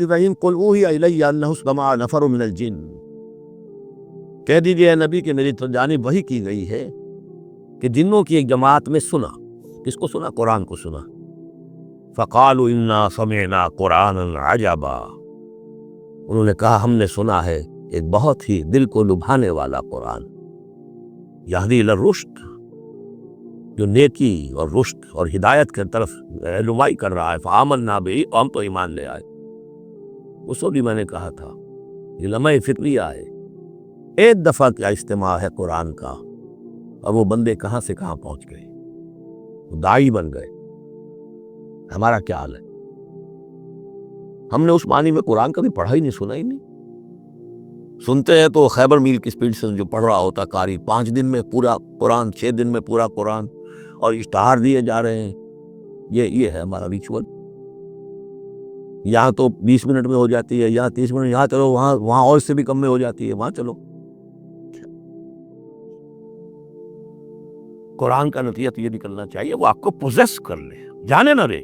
الرحیم قل اوحی الی انہ استمع نفر من الجن، کہہ دیجئے اے نبی کہ میری جانب وحی کی گئی ہے کہ جنوں کی ایک جماعت میں سنا۔ کس کو سنا؟ قرآن کو سنا۔ فقالوا انا سمعنا قرآنا عجبا، انہوں نے کہا ہم نے سنا ہے ایک بہت ہی دل کو لبھانے والا قرآن، یہدی الی الرشد، جو نیکی اور رشد اور ہدایت کی طرف رہنمائی کر رہا ہے۔ فآمنا بہ، ہم تو ایمان لے آئے۔ اس وقت بھی میں نے کہا تھا یہ لمحہ فکریہ ہے، ایک دفعہ کیا اجتماع ہے قرآن کا، اور وہ بندے کہاں سے کہاں پہنچ گئے، وہ داعی بن گئے۔ ہمارا کیا حال ہے؟ ہم نے اس معنی میں قرآن کبھی پڑھا ہی نہیں، سنا ہی نہیں۔ سنتے ہیں تو خیبر میل کی سپیڈ سے جو پڑھ رہا ہوتا قاری، 5 دن میں پورا قرآن، 6 دن میں پورا قرآن، اور اشتہار دیے جا رہے ہیں۔ یہ ہے ہمارا ریچول۔ یہاں تو 20 منٹ میں ہو جاتی ہے، یہاں 30 منٹ، یہاں چلو وہاں اور اس سے بھی کم میں ہو جاتی ہے، وہاں چلو۔ قرآن کا نتیجہ تو یہ نکلنا چاہیے وہ آپ کو پوزیس کر لے، جانے نہ رہے۔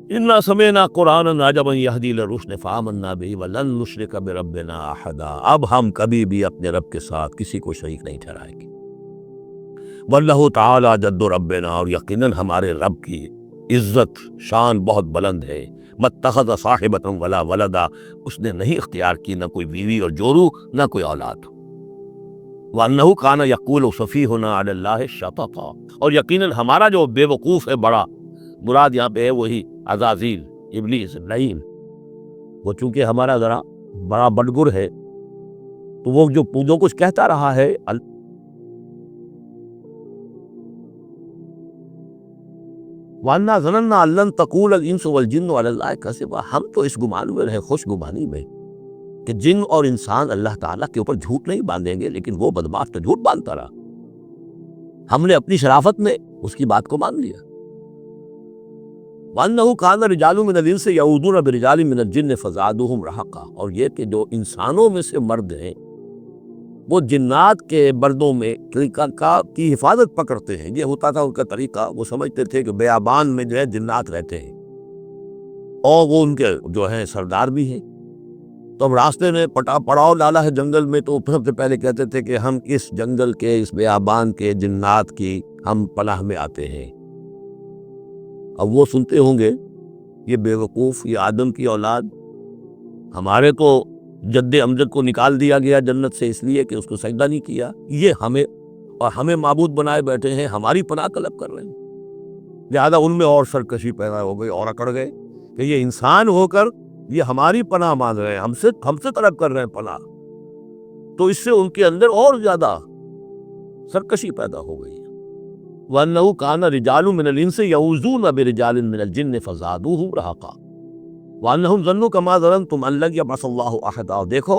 انا سمعنا قرآنا عجبا یہدی الی الرشد فآمنا بہ ولن نشرک بربنا احدا، اب ہم کبھی بھی اپنے رب کے ساتھ کسی کو شریک نہیں ٹھہرائیں گے۔ واللہ تعالی جد ربنا، اور یقیناً ہمارے رب کی عزت شان بہت بلند ہے۔ متخذ صاحبۃ ولا ولدا، اس نے نہیں اختیار کی نہ کوئی بیوی اور جورو، نہ کوئی اولاد۔ وانہ کان یقول سفیہنا علی اللہ شططا، اور یقیناً ہمارا جو بے وقوف ہے بڑا، مراد یہاں پہ ہے وہی عزازیل، ابلیس لعین، وہ چونکہ ہمارا ذرا بڑا بڑگر ہے، تو وہ جو کچھ کہتا رہا ہے وَأَنَّا ظَنَنَّا أَن لَّن تَقُولَ الْإِنسُ وَالْجِنُّ عَلَى اللَّهِ كَذِبًا، ہم تو اس گمان میں رہے، خوش گمانی میں، کہ جن اور انسان اللہ تعالیٰ کے اوپر جھوٹ نہیں باندھیں گے، لیکن وہ بدبخت تو جھوٹ باندھتا رہا۔ ہم نے اپنی شرافت میں اس کی بات کو مان لیا۔ وَأَنَّهُ كَانَ رِجَالٌ مِّنَ الْإِنسِ يَعُوذُونَ بِرِجَالٍ مِّنَ الْجِنِّ فَزَادُوهُمْ رَهَقًا، اور یہ کہ جو انسانوں میں سے مرد ہیں وہ جنات کے مردوں میں کی حفاظت پکڑتے ہیں۔ یہ ہوتا تھا ان کا طریقہ، وہ سمجھتے تھے کہ بیابان میں جو ہے جنات رہتے ہیں اور وہ ان کے جو ہیں سردار بھی ہیں، تو اب راستے میں پڑاؤ ڈالا ہے جنگل میں، تو سب سے پہلے کہتے تھے کہ ہم اس جنگل کے، اس بیابان کے جنات کی ہم پناہ میں آتے ہیں۔ اب وہ سنتے ہوں گے یہ بے وقوف، یہ آدم کی اولاد، ہمارے تو جد امجد کو نکال دیا گیا جنت سے اس لیے کہ اس کو سجدہ نہیں کیا، یہ ہمیں معبود بنائے بیٹھے ہیں، ہماری پناہ طلب کر رہے ہیں۔ لہٰذا ان میں اور سرکشی پیدا ہو گئی اور اکڑ گئے کہ یہ انسان ہو کر یہ ہماری پناہ مانگ رہے ہیں، ہم سے طلب کر رہے ہیں پناہ، تو اس سے ان کے اندر اور زیادہ سرکشی پیدا ہو گئی۔ وَأَنَّهُ كَانَ رِجَالٌ مِّنَ الْإِنسِ يَعُوذُونَ بِرِجَالٍ مِّنَ الْجِنِّ فَزَادُوهُمْ رَهَقًا وَأَنَّهُمْ ظَنُّوا كَمَا ظَنَنتُمْ أَن لَّن يَبْعَثَ اللَّهُ أَحَدًا، دیکھو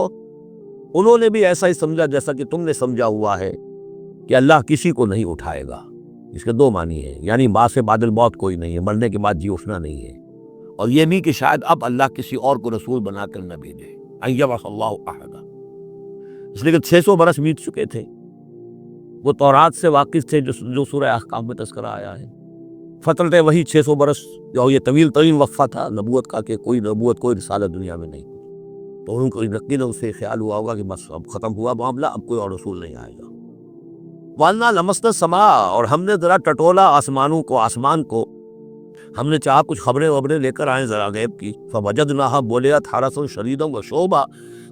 انہوں نے بھی ایسا ہی سمجھا جیسا کہ تم نے سمجھا ہوا ہے کہ اللہ کسی کو نہیں اٹھائے گا۔ اس کے 2 معنی ہیں، یعنی ماں سے بعد الموت کوئی نہیں ہے، مرنے کے بعد جی اٹھنا نہیں ہے، اور یہ بھی کہ شاید اب اللہ کسی اور کو رسول بنا کر نہ بھیجے، ان یبعث اللہ احدا، اس لیے کہ 600 برس بیت چکے تھے، وہ تورات سے واقف تھے جو سورہ احقاف میں تذکرہ آیا ہے۔ فترت وہی 600 برس، اور یہ طویل ترین وقفہ تھا نبوت کا، کہ کوئی نبوت کوئی رسالت دنیا میں نہیں، تو ان کو یقیناً سے خیال ہوا ہوگا کہ بس اب ختم ہوا معاملہ، اب کوئی اور رسول نہیں آئے گا۔ وَأَنَّا لَمَسْنَا السَّمَاءَ، اور ہم نے ذرا ٹٹولا آسمان کو، ہم نے چاہا کچھ خبریں لے کر آئیں ذرا غیب کی، فَوَجَدْنَاهَا مُلِئَتْ حَرَسًا شَدِيدًا وَشُعُبًا،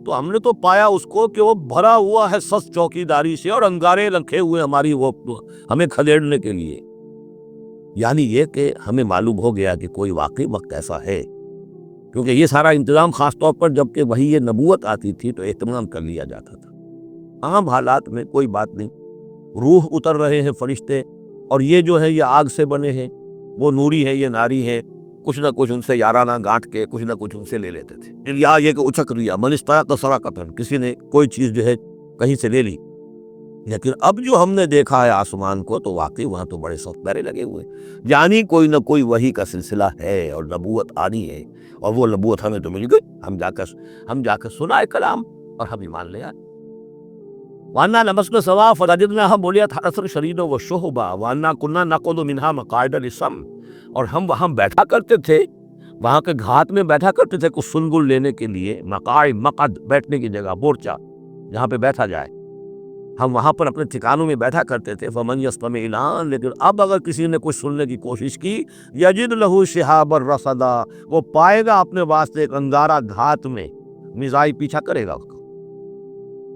تو ہم نے تو پایا اس کو کہ وہ بھرا ہوا ہے سخت چوکیداری سے، اور انگارے رکھے ہوئے ہماری وہ ہمیں کھدیڑنے کے لیے۔ یعنی یہ کہ ہمیں معلوم ہو گیا کہ کوئی واقعی وقت ایسا ہے، کیونکہ یہ سارا انتظام خاص طور پر جب کہ وہی یہ نبوت آتی تھی تو اہتمام کر لیا جاتا تھا۔ عام حالات میں کوئی بات نہیں، روح اتر رہے ہیں فرشتے، اور یہ جو ہے یہ آگ سے بنے ہیں، وہ نوری ہے یہ ناری ہے، کچھ نہ کچھ ان سے یارانہ گانٹ کے کچھ نہ کچھ ان سے لے لیتے تھے، یا یہ کہ اچک لیا، من استحق سرقۃ، کسی نے کوئی چیز جو ہے کہیں سے لے لی۔ لیکن اب جو ہم نے دیکھا ہے آسمان کو، تو واقعی وہاں تو بڑے سخت پہرے لگے ہوئے، یعنی کوئی نہ کوئی وحی کا سلسلہ ہے اور نبوت آنی ہے، اور وہ نبوت ہمیں تو مل گئی، ہم جا کر سنائے کلام اور ہم ایمان لے آئے۔ وَأَنَّا لَمَسْنَا السَّمَاءَ فَوَجَدْنَاهَا مُلِئَتْ حَرَسًا شَدِيدًا وَشُهُبًا وَأَنَّا كُنَّا نَقْعُدُ مِنْهَا مَقَاعِدَ لِلسَّمْعِ، اور ہم وہاں بیٹھا کرتے تھے وہاں کے گھاٹ میں بیٹھا کرتے تھے کچھ سنگل لینے کے لیے، مقاعد، مقعد، بیٹھنے کی جگہ، مورچہ جہاں پہ بیٹھا جائے، ہم وہاں پر اپنے ٹھکانوں میں بیٹھا کرتے تھے۔ فمن یستمع الان، لیکن اب اگر کسی نے کچھ سننے کی کوشش کی، یجد لہ شہابا رصدا، وہ پائے گا اپنے واسطے ایک انگارہ گھات میں، مزاحی پیچھا کرے گا اس کو۔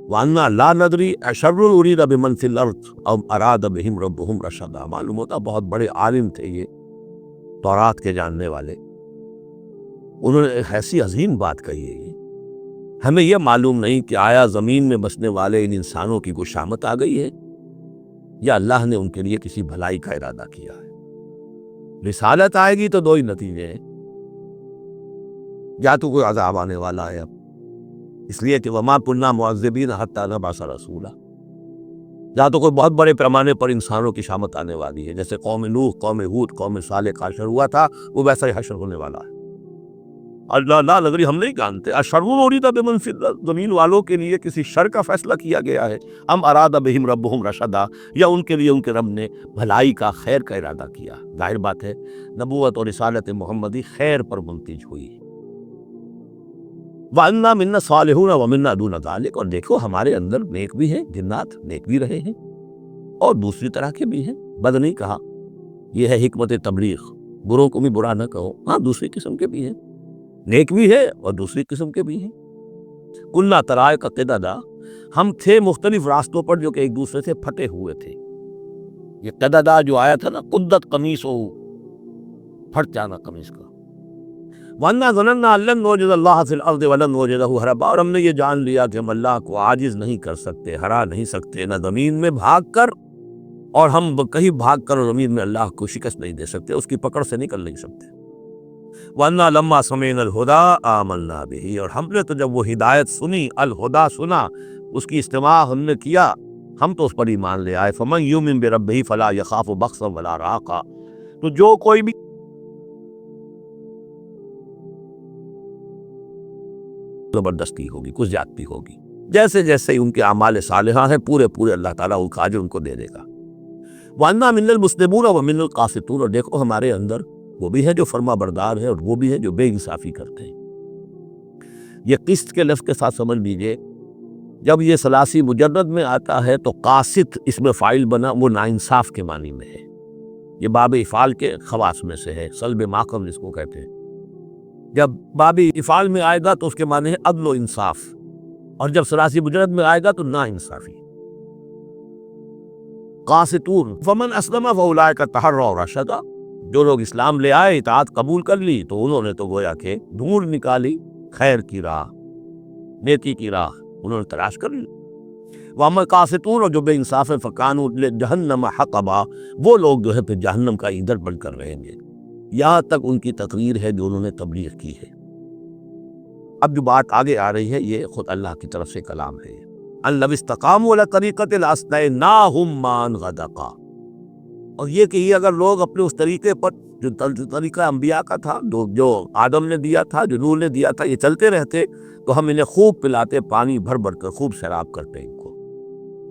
وَأَنَّا لَا نَدْرِي أَشَرٌّ أُرِيدَ بِمَنْ فِي الْأَرْضِ أَمْ أَرَادَ بِهِمْ رَبُّهُمْ رَشَدًا۔ معلوم ہوتا بہت بڑے عالم تھے یہ، تورات کے جاننے والے، انہوں نے ایک ایسی عظیم بات کہی ہے یہ، ہمیں یہ معلوم نہیں کہ آیا زمین میں بسنے والے ان انسانوں کی کوئی شامت آ گئی ہے یا اللہ نے ان کے لیے کسی بھلائی کا ارادہ کیا ہے۔ رسالت آئے گی تو دو ہی نتیجے ہیں، یا تو کوئی عذاب آنے والا ہے اب، اس لیے کہ وما كنا معذبین حتی نبعث رسولا، یا تو کوئی بہت بڑے پیمانے پر انسانوں کی شامت آنے والی ہے، جیسے قوم نوح، قوم ہود، قوم صالح کا حشر ہوا تھا، وہ ویسا ہی حشر ہونے والا ہے۔ اللہ لا ندری، ہم نہیں جانتے، اشر اریدا بمن فی الارض، زمین والوں کے لیے کسی شر کا فیصلہ کیا گیا ہے، ام اراد بہم ربہم رشدا، یا ان کے لیے ان کے رب نے بھلائی کا، خیر کا ارادہ کیا۔ ظاہر بات ہے نبوت اور رسالت محمدی خیر پر منتج ہوئی۔ وَأَنَّا مِنَّا الصَّالِحُونَ وَمِنَّا دُونَ ذَلِكَ، اور دیکھو ہمارے اندر نیک بھی ہیں، جنات نیک بھی رہے ہیں اور دوسری طرح کے بھی ہیں، بد نہیں کہا، یہ ہے حکمت تبلیغ، بروں کو بھی برا نہ کہو، ہاں دوسری قسم کے بھی ہیں، نیک بھی ہے اور دوسری قسم کے بھی ہیں۔ کُنَّا طَرَائِقَ قِدَدًا، ہم تھے مختلف راستوں پر جو کہ ایک دوسرے سے پھٹے ہوئے تھے۔ یہ قددا جو آیا تھا نا، قدت قمیصہ، پھٹ جانا قمیص کا۔ وَأَنَّا ظَنَنَّا أَن لَّن نُّعْجِزَ اللَّهَ فِي الْأَرْضِ وَلَن نُّعْجِزَهُ هَرَبًا، اور ہم نے یہ جان لیا کہ ہم اللہ کو عاجز نہیں کر سکتے، ہرا نہیں سکتے، نہ زمین میں بھاگ کر، اور ہم کہیں بھاگ کر زمین میں اللہ کو شکست نہیں دے سکتے، اس کی پکڑ سے نکل نہیں سکتے۔ وَأَنَّا لَمَّا سَمِعْنَا الْهُدَىٰ آمَنَّا بِهِ، اور ہم نے تو جب وہ ہدایت سنی، الہدا سنا، اس کی استماع ہم نے کیا، ہم تو اس پر ایمان لے آئے۔ فَمَن يُؤْمِن بِرَبِّهِ فَلَا يَخَافُ بَخْسًا وَلَا رَهَقًا، تو جو کوئی بھی زبردستی ہوگی، کچھ زیادتی ہوگی، جیسے جیسے ان کے اعمال صالحہ ہیں، پورے پورے اللہ تعالیٰ ان کا اجر ان کو دے دے گا۔ وَأَنَّا مِنَّا الْمُسْلِمُونَ وَمِنَّا الْقَاسِطُونَ، اور دیکھو ہمارے اندر وہ بھی ہے جو فرما بردار ہے اور وہ بھی ہے جو بے انصافی کرتے ہیں۔ یہ قسط کے لفظ کے ساتھ سمجھ لیجئے، جب یہ ثلاثی مجرد میں آتا ہے تو قاسط اس میں فاعل بنا، وہ ناانصاف کے معنی میں ہے، یہ باب افعال کے خواص میں سے ہے، سلب ماقم جس کو کہتے ہیں۔ جب باب افعال میں آئے گا تو اس کے معنی ہے عدل و انصاف، اور جب ثلاثی مجرد میں آئے گا تو نا انصافی۔ قاسطون فمن اسلم فاولئک تحروا رشدا، جو لوگ اسلام لے آئے، اطاعت قبول کر لی، تو انہوں نے تو گویا کہ ڈھونڈ نکالی خیر کی راہ، نیکی کی راہ انہوں نے تلاش کر لی۔ واما القاسطون، اور جو بے انصاف ہیں، فکانوا لجہنم حطبا، وہ لوگ جو ہے پھر جہنم کا ایندھن بن کر رہیں گے۔ یہاں تک ان کی تقریر ہے جو انہوں نے تبلیغ کی ہے۔ اب جو بات آگے آ رہی ہے یہ خود اللہ کی طرف سے کلام ہے، ان لو استقاموا علی طریقۃ لاسقیناہم ماء غدقا، اور یہ کہ یہ اگر لوگ اپنے اس طریقے پر جو طریقہ انبیاء کا تھا، جو آدم نے دیا تھا، جو نوح نے دیا تھا، یہ چلتے رہتے تو ہم انہیں خوب پلاتے، پانی بھر بھر کر خوب سیراب کرتے ان کو۔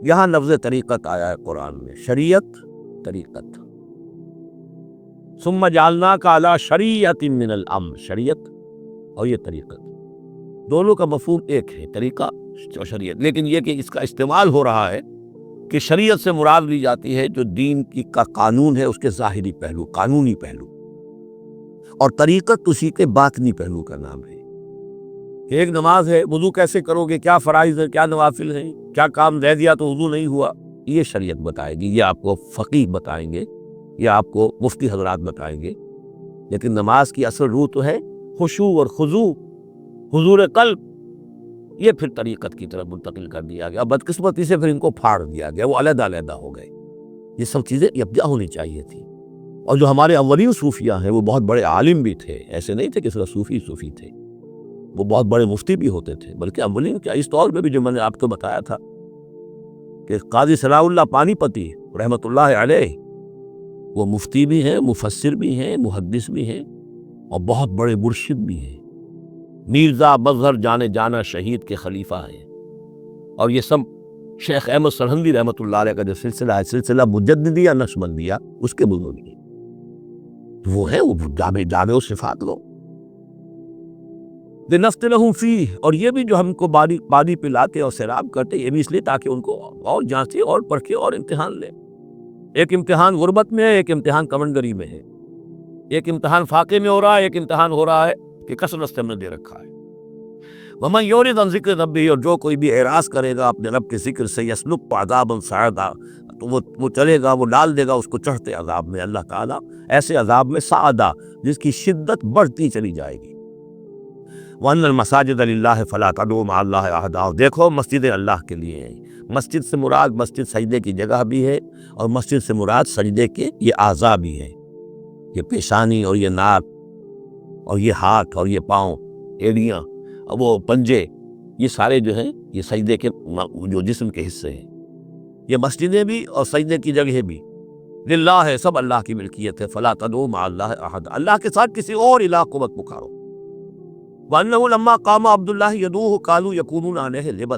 یہاں لفظ طریقت آیا ہے قرآن میں، شریعت، طریقت۔ ثم جعلناک علی شریعۃ من الامر، شریعت اور یہ طریقت، دونوں کا مفہوم ایک ہے، طریقہ اور شریعت، لیکن یہ کہ اس کا استعمال ہو رہا ہے کہ شریعت سے مراد لی جاتی ہے جو دین کا قانون ہے، اس کے ظاہری پہلو، قانونی پہلو، اور طریقت اسی کے باطنی پہلو کا نام ہے۔ کہ ایک نماز ہے، وضو کیسے کرو گے، کیا فرائض ہے، کیا نوافل ہیں، کیا کام رہ دیا تو وضو نہیں ہوا، یہ شریعت بتائے گی، یہ آپ کو فقیہ بتائیں گے، یہ آپ کو مفتی حضرات بتائیں گے، لیکن نماز کی اصل روح تو ہے خشوع اور خضوع، حضور قلب، یہ پھر طریقت کی طرف منتقل کر دیا گیا، بدقسمتی سے پھر ان کو پھاڑ دیا گیا، وہ علیحدہ علیحدہ ہو گئے۔ یہ سب چیزیں یکجا ہونی چاہیے تھی، اور جو ہمارے اولین صوفیہ ہیں وہ بہت بڑے عالم بھی تھے، ایسے نہیں تھے کہ صرف صوفی تھے، وہ بہت بڑے مفتی بھی ہوتے تھے، بلکہ اولین کیا، اس طور پہ بھی جو میں نے آپ کو بتایا تھا کہ قاضی ثناء اللہ پانی پتی رحمۃ اللہ علیہ، وہ مفتی بھی ہیں، مفسر بھی ہیں، محدث بھی ہیں، اور بہت بڑے مرشد بھی ہیں، میرزا مظہر جانے جانا شہید کے خلیفہ ہیں، اور یہ سب شیخ احمد سرہندی رحمۃ اللہ علیہ کا جو سلسلہ ہے، سلسلہ مجددیہ نقشبندیہ، اس کے بزرگ ہیں، وہ ہیں، وہ جامع صفات لو، لِنَفْتِنَهُمْ فِيهِ، اور یہ بھی جو ہم کو پانی پلاتے اور سیراب کرتے، یہ بھی اس لیے تاکہ ان کو اور جانچے اور پرکھے اور امتحان لے۔ ایک امتحان غربت میں ہے، ایک امتحان کمنگری میں ہے، ایک امتحان فاقے میں ہو رہا ہے، ایک امتحان ہو رہا ہے کہ کثرت سے ہم نے دے رکھا ہے۔ وَمَن يُعْرِضْ عَن ذِكْرِ رَبِّهِ، اور جو کوئی بھی اعراض کرے گا اپنے رب کے ذکر سے، يَسْلُكْهُ عَذَابًا صَعَدًا، تو وہ چلے گا، وہ ڈال دے گا اس کو چڑھتے عذاب میں، اللہ تعالیٰ ایسے عذاب میں صعدا، جس کی شدت بڑھتی چلی جائے گی۔ وَأَنَّ الْمَسَاجِدَ لِلَّهِ فَلَا تَدْعُوا مَعَ اللَّهِ أَحَدًا، اور دیکھو مسجدیں اللہ کے لیے ہیں۔ مسجد سے مراد مسجد سجدے کی جگہ بھی ہے، اور مسجد سے مراد سجدے کے یہ اعضاء بھی ہیں، یہ پیشانی اور یہ ناک اور یہ ہاتھ اور یہ پاؤں، ایڑیاں اور وہ پنجے، یہ سارے جو ہیں یہ سجدے کے جو جسم کے حصے ہیں۔ یہ مسجدیں بھی اور سجدے کی جگہیں بھی للہ ہے، سب اللہ کی ملکیت ہے۔ فلا تدعوا مع اللہ احد، اللہ کے ساتھ کسی اور الہ کو مت پکارو۔ وَأَنَّهُ لَمَّا قَامَ عَبْدُ اللَّهِ يَدْعُوهُ قَالُوا يَكُونُونَ عَلَيْهِ لِبَدًا،